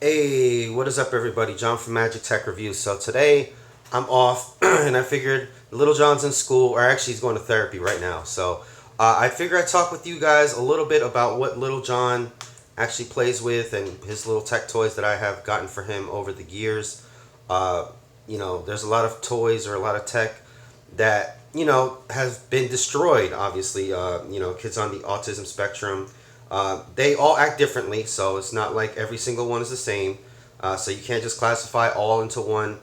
Hey, what is up everybody? John from Magic Tech Review. So today I'm off and I figured Little John's in school, or actually he's going to therapy right now. So I figured I'd talk with you guys a little bit about what Little John actually plays with and his little tech toys that I have gotten for him over the years. There's a lot of toys or a lot of tech that, have been destroyed, obviously. Kids on the autism spectrum, they all act differently, so it's not like every single one is the same. So you can't just classify all into one.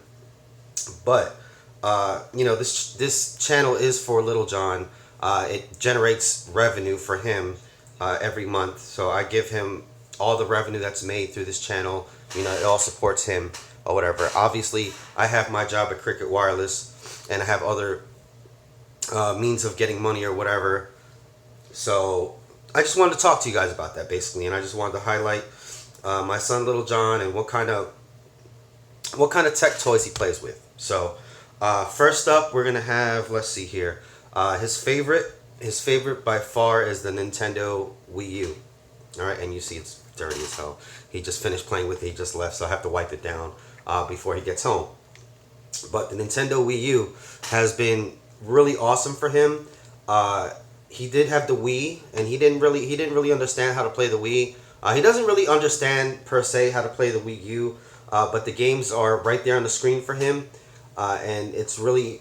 But this channel is for Little John. It generates revenue for him every month. So I give him all the revenue that's made through this channel. It all supports him or whatever. Obviously, I have my job at Cricket Wireless, and I have other means of getting money or whatever. So I just wanted to talk to you guys about that basically, and I just wanted to highlight my son Little John and what kind of tech toys he plays with. So first up, we're gonna have, let's see here, his favorite by far is the Nintendo Wii U. All right, and you see it's dirty as hell. He just finished playing with it. He just left, so I have to wipe it down before he gets home. But the Nintendo Wii U has been really awesome for him. He did have the Wii, and he didn't really understand how to play the Wii. He doesn't really understand per se how to play the Wii U, but the games are right there on the screen for him, and it's really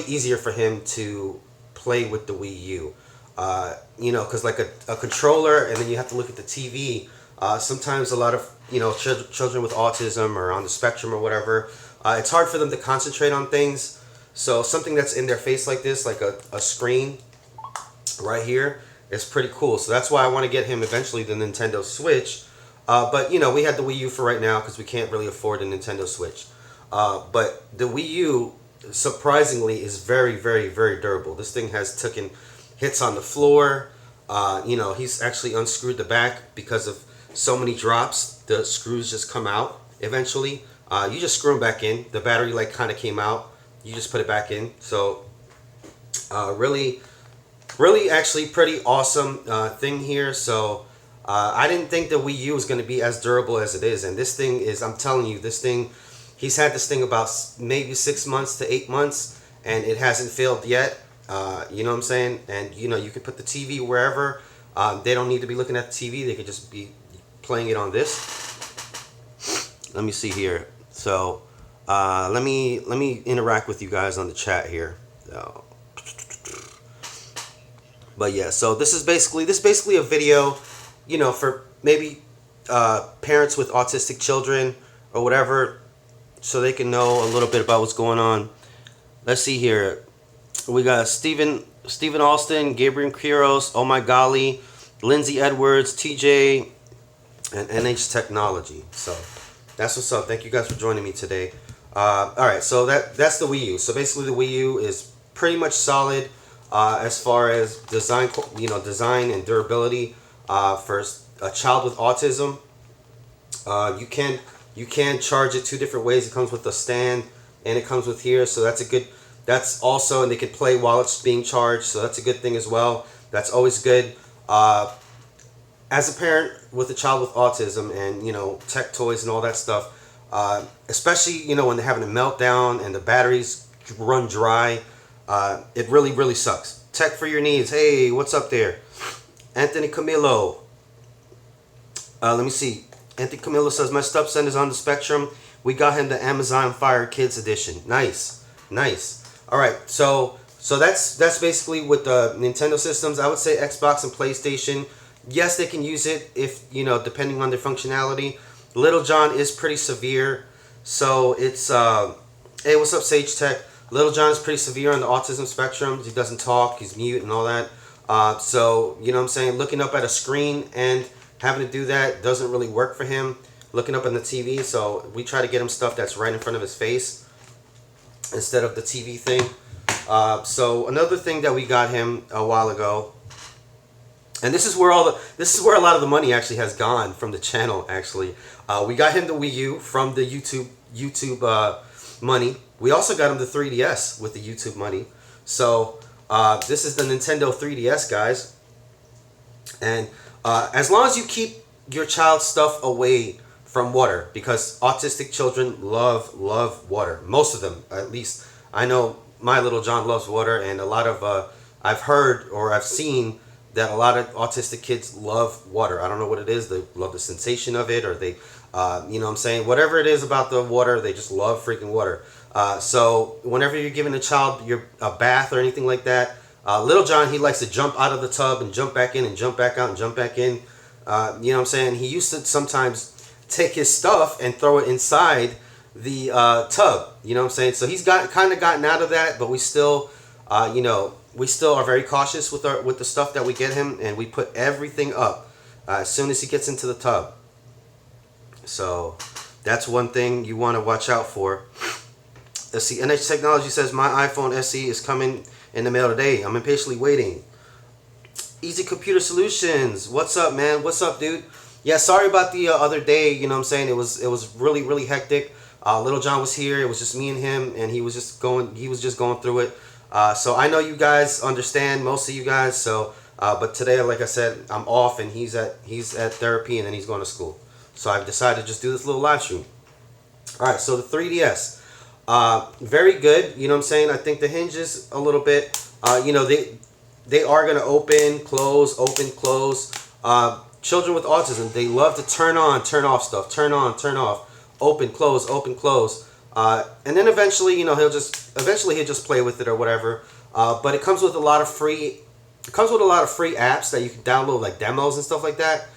easier for him to play with the Wii U. Because like a controller, and then you have to look at the TV. Sometimes a lot of children with autism or on the spectrum or whatever, it's hard for them to concentrate on things. So something that's in their face like this, like a screen right here, is pretty cool. So that's why I want to get him eventually the Nintendo Switch. But we had the Wii U for right now because we can't really afford the Nintendo Switch. But the Wii U, surprisingly, is very, very, very durable. This thing has taken hits on the floor. He's actually unscrewed the back because of so many drops. The screws just come out eventually. You just screw them back in. The battery light kind of came out. You just put it back in. So really actually pretty awesome thing here. So I didn't think the Wii U was going to be as durable as it is. And this thing is, I'm telling you, he's had this thing about maybe 6 months to 8 months, and it hasn't failed yet. You know what I'm saying? And you can put the TV wherever. They don't need to be looking at the TV. They could just be playing it on this. Let me see here. So let me interact with you guys on the chat here. But yeah, so this is basically a video, for maybe parents with autistic children or whatever, so they can know a little bit about what's going on. Let's see here. We got Stephen Alston, Gabriel Quiros, Oh My Golly, Lindsay Edwards, TJ, and NH Technology. So that's what's up. Thank you guys for joining me today. All right, so that's the Wii U. So basically, the Wii U is pretty much solid as far as design and durability for a child with autism. You can charge it two different ways. It comes with a stand and it comes with here, so that's also, and they can play while it's being charged, so that's a good thing as well. That's always good. As a parent with a child with autism and tech toys and all that stuff, especially when they're having a meltdown and the batteries run dry, it really sucks. Tech for your needs. Hey, what's up there? Anthony Camillo. Let me see. Anthony Camillo says, my stepson is on the spectrum. We got him the Amazon Fire Kids edition. Nice. All right, so that's basically with the Nintendo systems. I would say Xbox and PlayStation, yes, they can use it if depending on their functionality. Little John is pretty severe, so it's hey, what's up, Sage Tech? Little John is pretty severe on the autism spectrum. He doesn't talk, he's mute and all that. So what I'm saying, looking up at a screen and having to do that doesn't really work for him. Looking up on the TV, so we try to get him stuff that's right in front of his face instead of the TV thing. So another thing that we got him a while ago, and this is where a lot of the money actually has gone from the channel. Actually, we got him the Wii U from the YouTube money. We also got him the 3DS with the YouTube money. So this is the Nintendo 3DS, guys. And as long as you keep your child's stuff away from water, because autistic children love water. Most of them, at least. I know my little John loves water, and a lot of I've heard or I've seen that a lot of autistic kids love water. I don't know what it is. They love the sensation of it, or they, you know what I'm saying? Whatever it is about the water, they just love freaking water. So whenever you're giving a child a bath or anything like that, little John, he likes to jump out of the tub and jump back in and jump back out and jump back in. You know what I'm saying? He used to sometimes take his stuff and throw it inside the tub. You know what I'm saying? So he's kind of gotten out of that, but we still, you know, we still are very cautious with the stuff that we get him, and we put everything up as soon as he gets into the tub. So that's one thing you want to watch out for. Let's see. NH Technology says my iPhone SE is coming in the mail today. I'm impatiently waiting. Easy Computer Solutions. What's up, man? What's up, dude? Yeah, sorry about the other day. You know what I'm saying? It was really hectic. Little John was here. It was just me and him, and he was just going through it. So I know you guys understand, most of you guys. So, but today, like I said, I'm off, and he's at therapy, and then he's going to school. So I've decided to just do this little live stream. All right. So the 3DS, very good. You know what I'm saying? I think the hinges a little bit. You know, they are gonna open, close, open, close. Children with autism, they love to turn on, turn off stuff, turn on, turn off, open, close, open, close. And then eventually, you know, he'll just play with it or whatever. But it comes with a lot of free apps that you can download, like demos and stuff like that.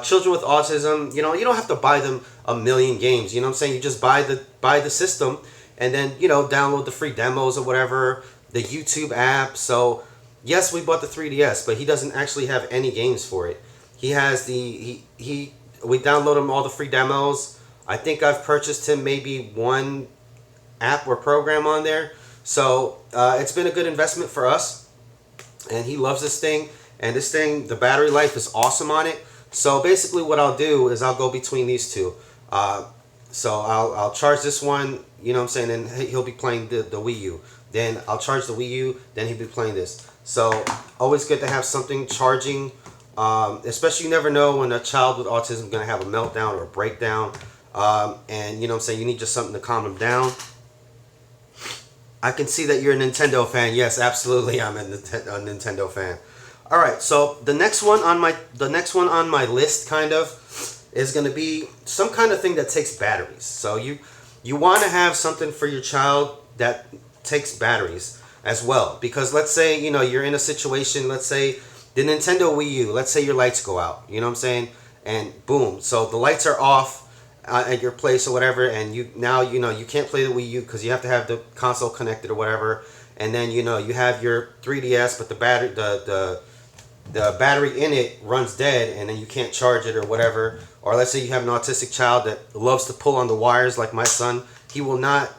Children with autism, you know, you don't have to buy them a million games. You know what I'm saying? You just buy the system, and then, you know, download the free demos or whatever, the YouTube app. So yes, we bought the 3DS, but he doesn't actually have any games for it. He has we download him all the free demos. I think I've purchased him maybe one app or program on there. So it's been a good investment for us, and he loves this thing. And this thing, the battery life is awesome on it. So basically what I'll do is I'll go between these two. So I'll charge this one, you know what I'm saying, and he'll be playing the Wii U. Then I'll charge the Wii U, then he'll be playing this. So always good to have something charging. Especially, you never know when a child with autism is going to have a meltdown or a breakdown. And you know what I'm saying, you need just something to calm them down. I can see that you're a Nintendo fan. Yes, absolutely, I'm a Nintendo fan. All right, so the next one on my list kind of is going to be some kind of thing that takes batteries. So you want to have something for your child that takes batteries as well, because let's say, you know, you're in a situation, let's say the Nintendo Wii U, let's say your lights go out, you know what I'm saying, and boom, so the lights are off at your place or whatever, and you can't play the Wii U because you have to have the console connected or whatever, and then, you know, you have your 3DS, but the battery in it runs dead, and then you can't charge it or whatever. Or let's say you have an autistic child that loves to pull on the wires, like my son. He will not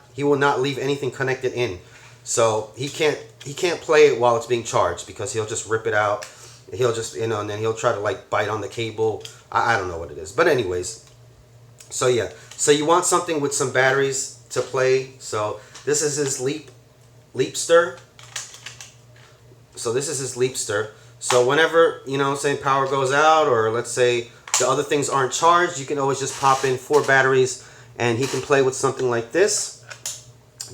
leave anything connected in, so he can't play it while it's being charged, because he'll just rip it out. He'll just, you know, and then he'll try to like bite on the cable. I don't know what it is, but anyways. So yeah, so you want something with some batteries to play. So this is his Leapster. So this is his Leapster. So whenever, you know what I'm saying, power goes out, or let's say the other things aren't charged, you can always just pop in 4 batteries, and he can play with something like this.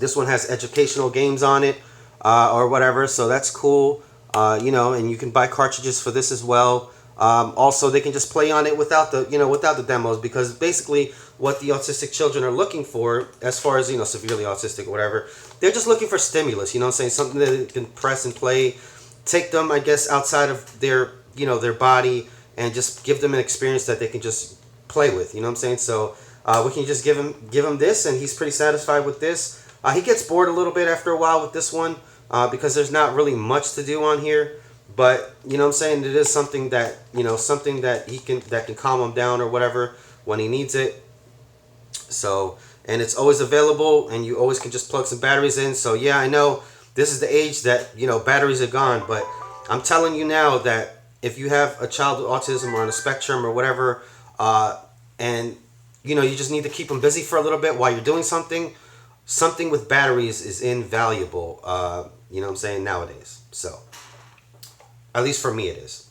This one has educational games on it, or whatever, so that's cool. You know, and you can buy cartridges for this as well. Also, they can just play on it without the demos, because basically what the autistic children are looking for, as far as, you know, severely autistic or whatever, they're just looking for stimulus, you know what I'm saying, something that they can press and play, take them, I guess, outside of their, you know, their body, and just give them an experience that they can just play with, you know what I'm saying. So we can just give him this, and he's pretty satisfied with this. He gets bored a little bit after a while with this one, because there's not really much to do on here. But, you know what I'm saying, it is something that, you know, something that can calm him down or whatever when he needs it. So, and it's always available, and you always can just plug some batteries in. So yeah, I know this is the age that, you know, batteries are gone, but I'm telling you now that if you have a child with autism or on a spectrum or whatever, and, you know, you just need to keep them busy for a little bit while you're doing something with batteries is invaluable, you know what I'm saying, nowadays. So, at least for me it is.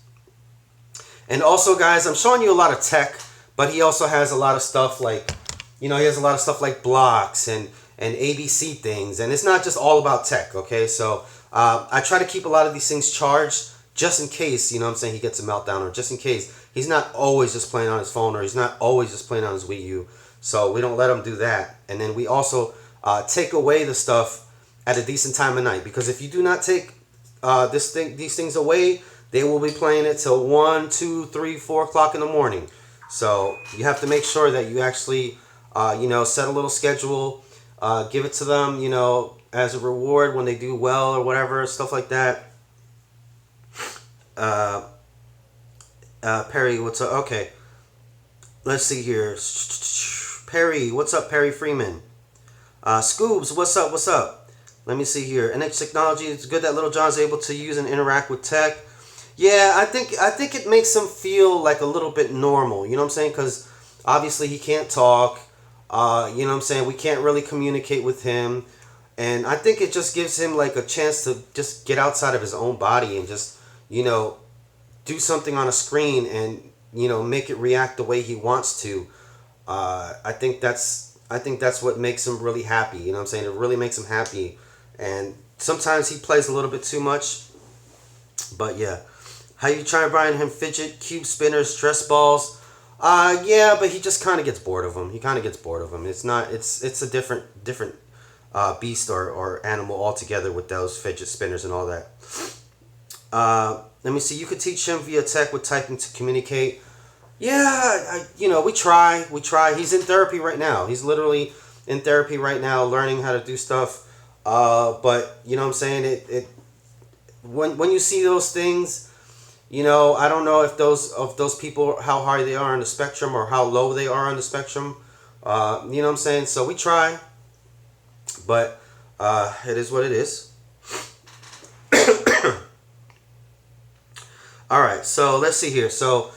And also, guys, I'm showing you a lot of tech, but he also has a lot of stuff like, he has a lot of stuff like blocks and ABC things, and it's not just all about tech. Okay, so I try to keep a lot of these things charged just in case, he gets a meltdown, or just in case he's not always just playing on his phone, or he's not always just playing on his Wii U. So we don't let him do that. And then we also take away the stuff at a decent time of night, because if you do not take these things away, they will be playing it till 1, 2, 3, 4 o'clock in the morning. So you have to make sure that you actually, set a little schedule, give it to them, as a reward when they do well or whatever, stuff like that. Perry, what's up? Okay, let's see here. Perry, what's up, Perry Freeman? Scoobs, what's up? What's up? Let me see here. NH Technology, it's good that Little John's able to use and interact with tech. Yeah, I think it makes him feel like a little bit normal. You know what I'm saying? Because obviously he can't talk. We can't really communicate with him, and I think it just gives him like a chance to just get outside of his own body and just do something on a screen and make it react the way he wants to. I think that's what makes him really happy. You know what I'm saying? It really makes him happy, and sometimes he plays a little bit too much. But yeah, how you trying to buy him fidget cube spinners, stress balls? Yeah, but he just kind of gets bored of them. He kind of gets bored of them. It's a different beast or animal altogether with those fidget spinners and all that. Let me see. You could teach him via tech with typing to communicate. Yeah, we try. He's in therapy right now. He's literally in therapy right now, learning how to do stuff. But you know what I'm saying? It when you see those things, I don't know if those people, how high they are on the spectrum or how low they are on the spectrum. You know what I'm saying? So we try, but it is what it is. All right, so let's see here. So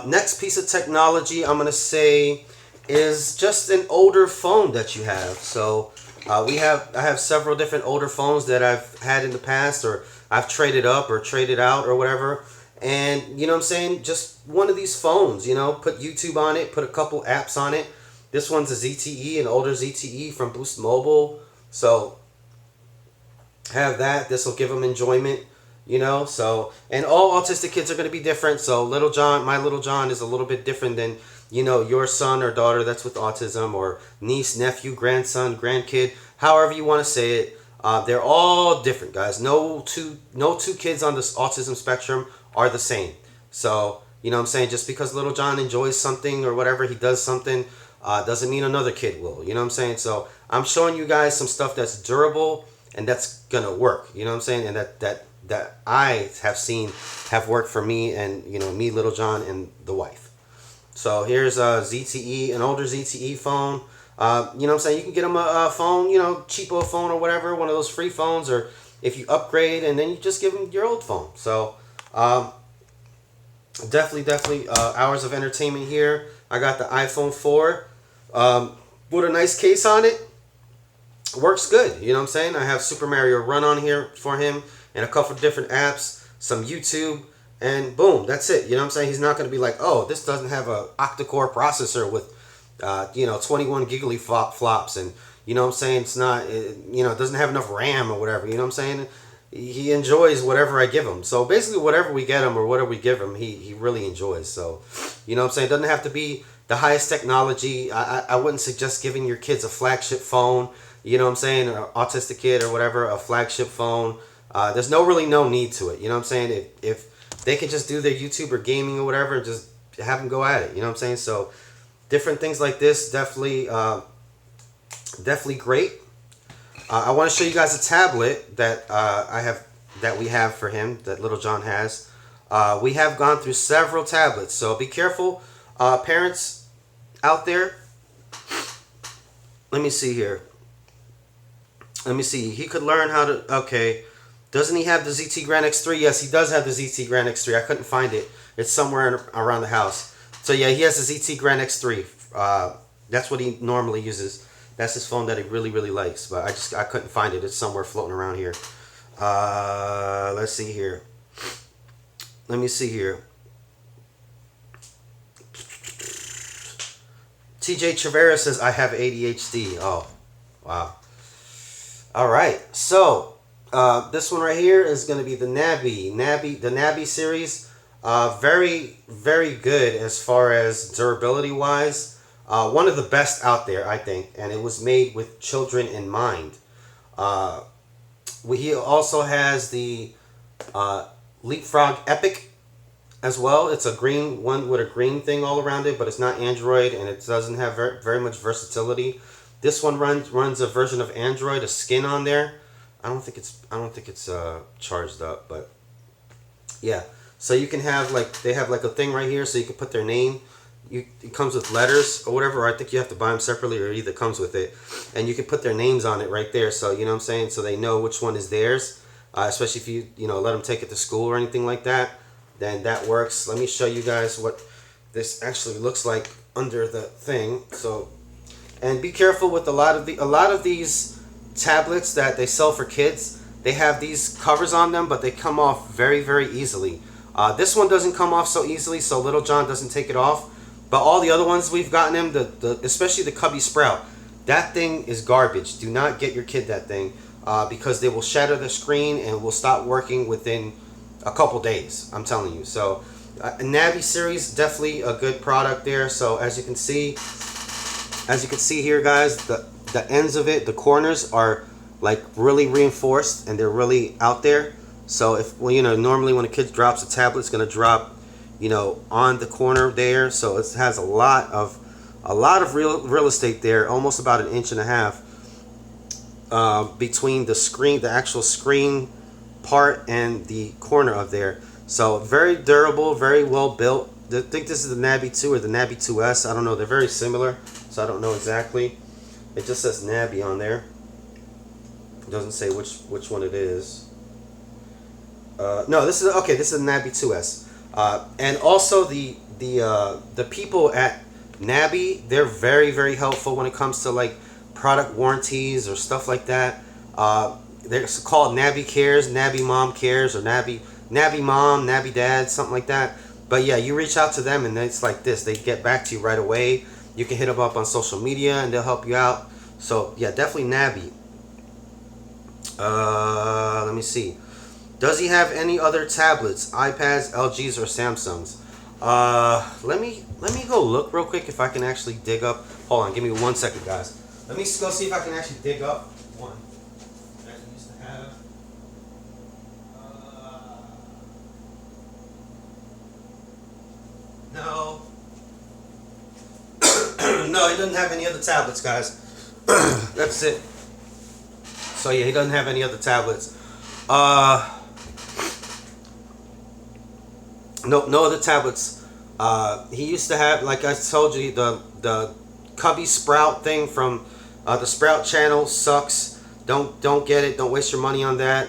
next piece of technology I'm gonna say is just an older phone that you have. So I have several different older phones that I've had in the past, or I've traded up or traded out or whatever. And you know what I'm saying? Just one of these phones, put YouTube on it, put a couple apps on it. This one's a ZTE, an older ZTE from Boost Mobile. So have that. This will give them enjoyment, So, and all autistic kids are going to be different. So my little John is a little bit different than, your son or daughter that's with autism, or niece, nephew, grandson, grandkid, however you want to say it. They're all different, guys. No two kids on this autism spectrum are the same. So, you know what I'm saying? Just because little John enjoys something or whatever, he does something, doesn't mean another kid will. You know what I'm saying? So I'm showing you guys some stuff that's durable and that's going to work. You know what I'm saying? And that I have seen have worked for me and, me, little John, and the wife. So here's a ZTE, an older ZTE phone. You know what I'm saying? You can get them a phone, cheapo phone or whatever, one of those free phones, or if you upgrade, and then you just give them your old phone. So definitely hours of entertainment here. I got the iPhone 4 with a nice case on it. Works good. You know what I'm saying? I have Super Mario Run on here for him and a couple of different apps, some YouTube, and boom, that's it. You know what I'm saying? He's not going to be like, oh, this doesn't have a octa-core processor with 21 giggly flops, and you know what I'm saying, it's not, it doesn't have enough RAM or whatever. You know what I'm saying? He enjoys whatever I give him. So basically, whatever we get him or whatever we give him, he really enjoys. So, you know what I'm saying? It doesn't have to be the highest technology. I wouldn't suggest giving your kids a flagship phone. You know what I'm saying? An autistic kid or whatever, a flagship phone. There's no need to it. You know what I'm saying? If they can just do their YouTube or gaming or whatever, just have them go at it. You know what I'm saying? So different things like this, definitely great. I want to show you guys a tablet that we have for him, that little John has. We have gone through several tablets, so be careful, parents out there. Let me see here. Let me see. He could learn how to. Okay, doesn't he have the ZT Grand X3? Yes, he does have the ZT Grand X3. I couldn't find it. It's somewhere around the house. So yeah, he has the ZT Grand X3. That's what he normally uses. That's his phone that he really likes, but I couldn't find it. It's somewhere floating around here. Let's see here. Let me see here. TJ Trevera says I have ADHD. Oh, wow. All right. So this one right here is going to be the the Nabi series. Very, very good as far as durability wise. One of the best out there, I think, and it was made with children in mind. Uh, he also has the Leapfrog Epic as well. It's a green one with a green thing all around it, but it's not Android and it doesn't have very much versatility. This one runs a version of Android, a skin on there. I don't think it's charged up, but yeah. So you can have they have like a thing right here, so you can put their name. It comes with letters or whatever. Or I think you have to buy them separately, or it either comes with it, and you can put their names on it right there. So you know what I'm saying. So they know which one is theirs. Especially if you let them take it to school or anything like that, then that works. Let me show you guys what this actually looks like under the thing. So, and be careful with a lot of these tablets that they sell for kids. They have these covers on them, but they come off very, very easily. This one doesn't come off so easily, so Little John doesn't take it off. But all the other ones we've gotten him, especially the Cubby Sprout, that thing is garbage. Do not get your kid that thing because they will shatter the screen and will stop working within a couple days. I'm telling you. So, Nabi series, definitely a good product there. So as you can see here, guys, the ends of it, the corners are like really reinforced and they're really out there. So normally when a kid drops a tablet, it's gonna drop, on the corner there. So it has a lot of real estate there, almost about 1.5 inches between the actual screen part and the corner of there. So very durable, very well built. I think this is the Nabi 2 or the Nabi 2S. I don't know. They're very similar, so I don't know exactly. It just says Nabi on there. It doesn't say which one it is. No, this is okay. This is the Nabi 2S. And also the people at Nabi, they're very, very helpful when it comes to like product warranties or stuff like that. They're called Nabi Cares, Nabi Mom Cares, or Nabi Mom, Nabi Dad, something like that. But yeah, you reach out to them and it's like this. They get back to you right away. You can hit them up on social media and they'll help you out. So yeah, definitely Nabi. Let me see. Does he have any other tablets, iPads, LGs, or Samsungs? Let me go look real quick if I can actually dig up. Hold on, give me 1 second, guys. Let me go see if I can actually dig up one that he used to have. No. No, he doesn't have any other tablets, guys. That's it. So yeah, he doesn't have any other tablets. No other tablets. He used to have, like I told you, the Cubby Sprout thing from the Sprout channel sucks. Don't get it. Don't waste your money on that.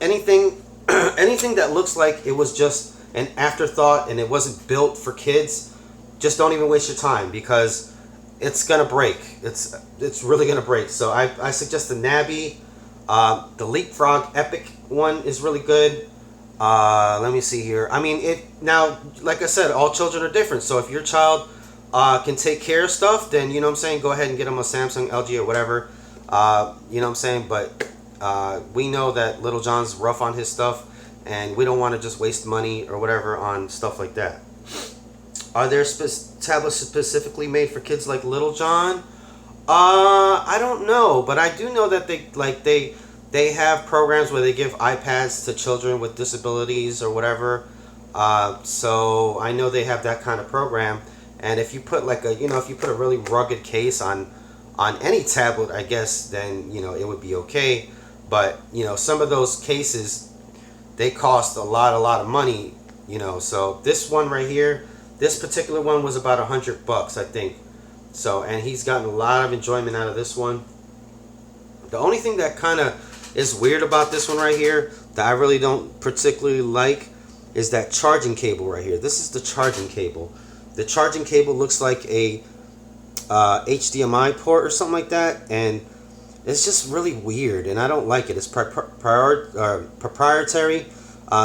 Anything that looks like it was just an afterthought and it wasn't built for kids, just don't even waste your time because it's gonna break. It's really gonna break. So I suggest the Nabi. The Leapfrog Epic one is really good. Let me see here. I mean, now, like I said, all children are different. So if your child can take care of stuff, then, you know what I'm saying, go ahead and get them a Samsung, LG, or whatever. You know what I'm saying? But we know that Little John's rough on his stuff, and we don't want to just waste money or whatever on stuff like that. Are there tablets specifically made for kids like Little John? I don't know, but I do know that they have programs where they give iPads to children with disabilities or whatever. So I know they have that kind of program. And if you put if you put a really rugged case on any tablet, I guess, then, it would be okay. But, some of those cases, they cost a lot of money, So this one right here, this particular one was about $100, I think. So, and he's gotten a lot of enjoyment out of this one. The only thing that kind of is weird about this one right here that I really don't particularly like is that charging cable right here. This is the charging cable. The charging cable looks like a HDMI port or something like that, and it's just really weird, and I don't like it. It's proprietary,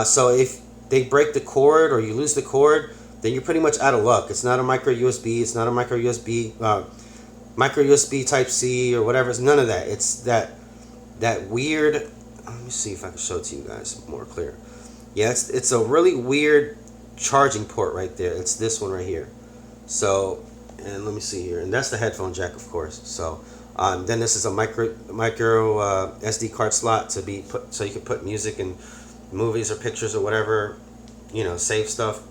so if they break the cord or you lose the cord, then you're pretty much out of luck. It's not a micro USB. It's not a micro USB Type C or whatever. It's none of that. It's that weird. Let me see if I can show it to you guys more clear. Yeah, it's a really weird charging port right there. It's this one right here. So, and let me see here, and that's the headphone jack, of course. So, then this is a micro SD card slot to be put, so you can put music and movies or pictures or whatever, save stuff.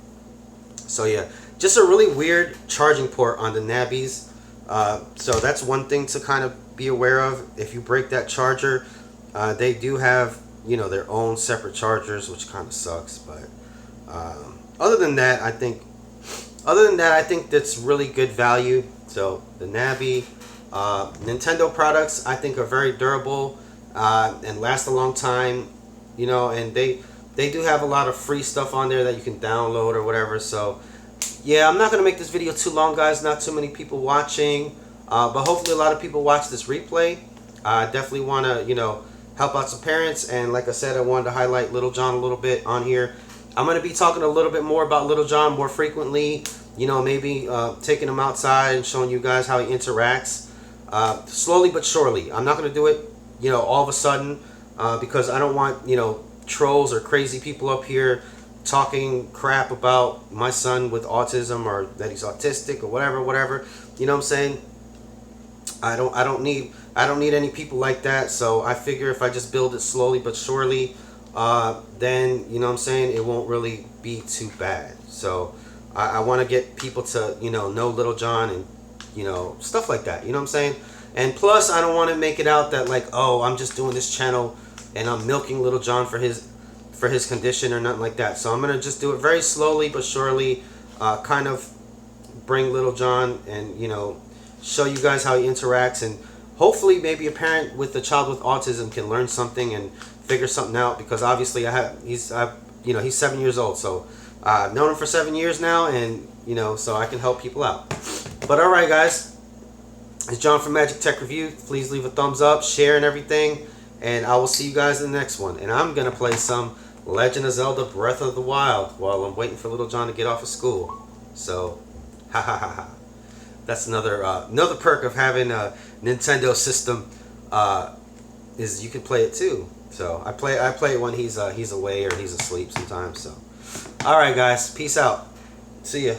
So yeah, just a really weird charging port on the Nabis. So that's one thing to kind of be aware of. If you break that charger, they do have their own separate chargers, which kind of sucks. But other than that, I think that's really good value. So the Nabi, Nintendo products, I think are very durable and last a long time. And they do have a lot of free stuff on there that you can download or whatever. So yeah, I'm not going to make this video too long, guys. Not too many people watching. But hopefully a lot of people watch this replay. I definitely want to, help out some parents. And like I said, I wanted to highlight Little John a little bit on here. I'm going to be talking a little bit more about Little John more frequently. Maybe taking him outside and showing you guys how he interacts. Slowly but surely. I'm not going to do it, all of a sudden. Because I don't want, trolls or crazy people up here talking crap about my son with autism or that he's autistic or whatever. You know what I'm saying? I don't need any people like that. So I figure if I just build it slowly but surely, then what I'm saying, it won't really be too bad. So I want to get people to know Little John and stuff like that. You know what I'm saying? And plus, I don't want to make it out that like, oh, I'm just doing this channel and I'm milking Little John for his condition or nothing like that. So I'm gonna just do it very slowly but surely, kind of bring Little John and show you guys how he interacts, and hopefully maybe a parent with a child with autism can learn something and figure something out, because obviously he's 7 years old, so I've known him for 7 years now, and so I can help people out. But all right, guys, it's John from Magic Tech Review. Please leave a thumbs up, share, and everything. And I will see you guys in the next one. And I'm going to play some Legend of Zelda Breath of the Wild while I'm waiting for Little John to get off of school. So, ha ha ha ha. That's another perk of having a Nintendo system, is you can play it too. So I play it when he's away or he's asleep sometimes. So, all right, guys, peace out. See ya.